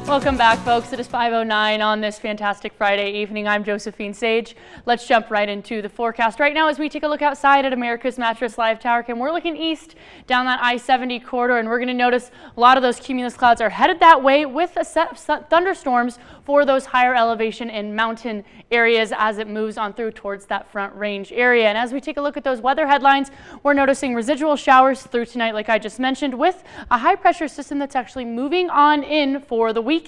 Welcome back, folks. It is 5:09 on this fantastic Friday evening. I'm Josephine Sage. Let's jump right into the forecast right now as we take a look outside at America's Mattress Live Tower Cam. We're looking east down that I-70 corridor, and we're going to notice a lot of those cumulus clouds are headed that way with a set of thunderstorms for those higher elevation and mountain areas as it moves on through towards that Front Range area. And as we take a look at those weather headlines, we're noticing residual showers through tonight, like I just mentioned, with a high pressure system that's actually moving on in for the weekend,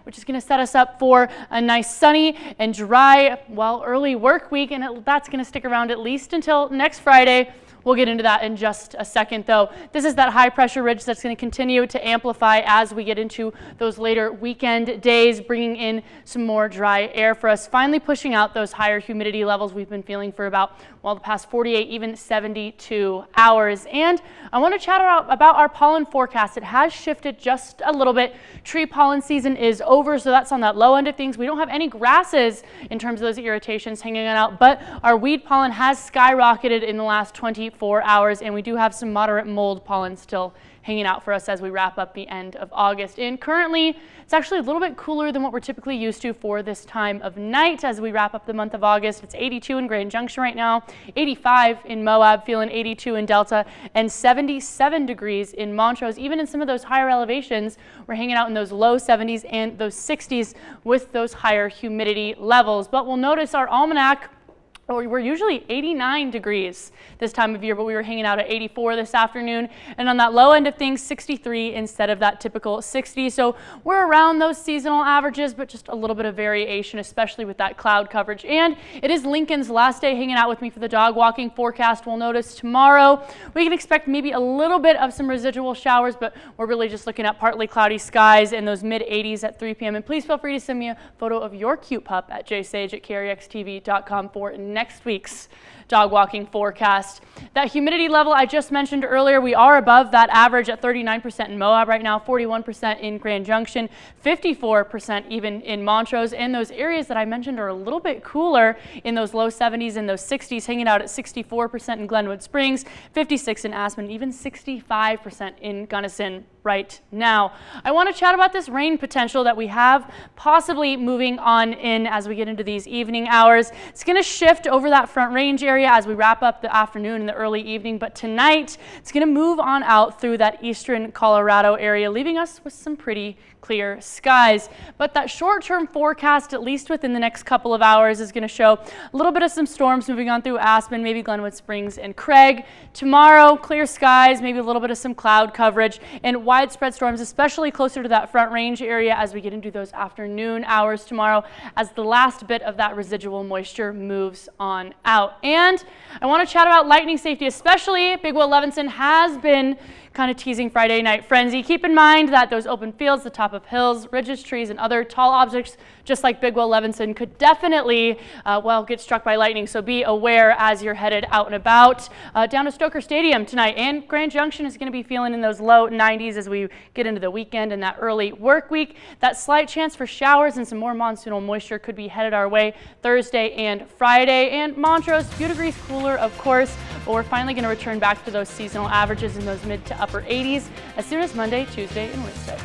which is going to set us up for a nice sunny and dry, early work week, and that's going to stick around at least until next Friday. We'll get into that in just a second, though. This is that high pressure ridge that's going to continue to amplify as we get into those later weekend days, bringing in some more dry air for us, finally pushing out those higher humidity levels we've been feeling for about, the past 48, even 72 hours. And I want to chat about our pollen forecast. It has shifted just a little bit. Tree pollen season is over, so that's on that low end of things. We don't have any grasses in terms of those irritations hanging out, but our weed pollen has skyrocketed in the last 24 hours, and we do have some moderate mold pollen still hanging out for us as we wrap up the end of August. And currently, it's actually a little bit cooler than what we're typically used to for this time of night as we wrap up the month of August. It's 82 in Grand Junction right now, 85 in Moab, feeling 82 in Delta, and 77 degrees in Montrose. Even in some of those higher elevations, we're hanging out in those low 70s and those 60s with those higher humidity levels. But we'll notice our almanac, we're usually 89 degrees this time of year, but we were hanging out at 84 this afternoon. And on that low end of things, 63 instead of that typical 60. So we're around those seasonal averages, but just a little bit of variation, especially with that cloud coverage. And it is Lincoln's last day hanging out with me for the dog walking forecast. We'll notice tomorrow we can expect maybe a little bit of some residual showers, but we're really just looking at partly cloudy skies in those mid 80s at 3 p.m. And please feel free to send me a photo of your cute pup at jsage@krxtv.com for next week's dog walking forecast. That humidity level I just mentioned earlier, we are above that average at 39% in Moab right now, 41% in Grand Junction, 54% even in Montrose, and those areas that I mentioned are a little bit cooler in those low 70s and those 60s, hanging out at 64% in Glenwood Springs, 56% in Aspen, even 65% in Gunnison right now. I want to chat about this rain potential that we have possibly moving on in as we get into these evening hours. It's going to shift over that Front Range area as we wrap up the afternoon and the early evening, but tonight it's going to move on out through that eastern Colorado area, leaving us with some pretty clear skies. But that short-term forecast, at least within the next couple of hours, is going to show a little bit of some storms moving on through Aspen, maybe Glenwood Springs and Craig. Tomorrow, clear skies, maybe a little bit of some cloud coverage and widespread storms, especially closer to that Front Range area as we get into those afternoon hours tomorrow as the last bit of that residual moisture moves on out. And I want to chat about lightning safety, especially Big Will Levinson has been kind of teasing Friday night frenzy. Keep in mind that those open fields, the top of hills, ridges, trees, and other tall objects, just like Big Will Levinson, could definitely, get struck by lightning. So be aware as you're headed out and about. Down to Stoker Stadium tonight, and Grand Junction is going to be feeling in those low 90s as we get into the weekend and that early work week. That slight chance for showers and some more monsoonal moisture could be headed our way Thursday and Friday. And Montrose, a few degrees cooler, of course, but we're finally going to return back to those seasonal averages in those mid to upper 80s as soon as Monday, Tuesday, and Wednesday.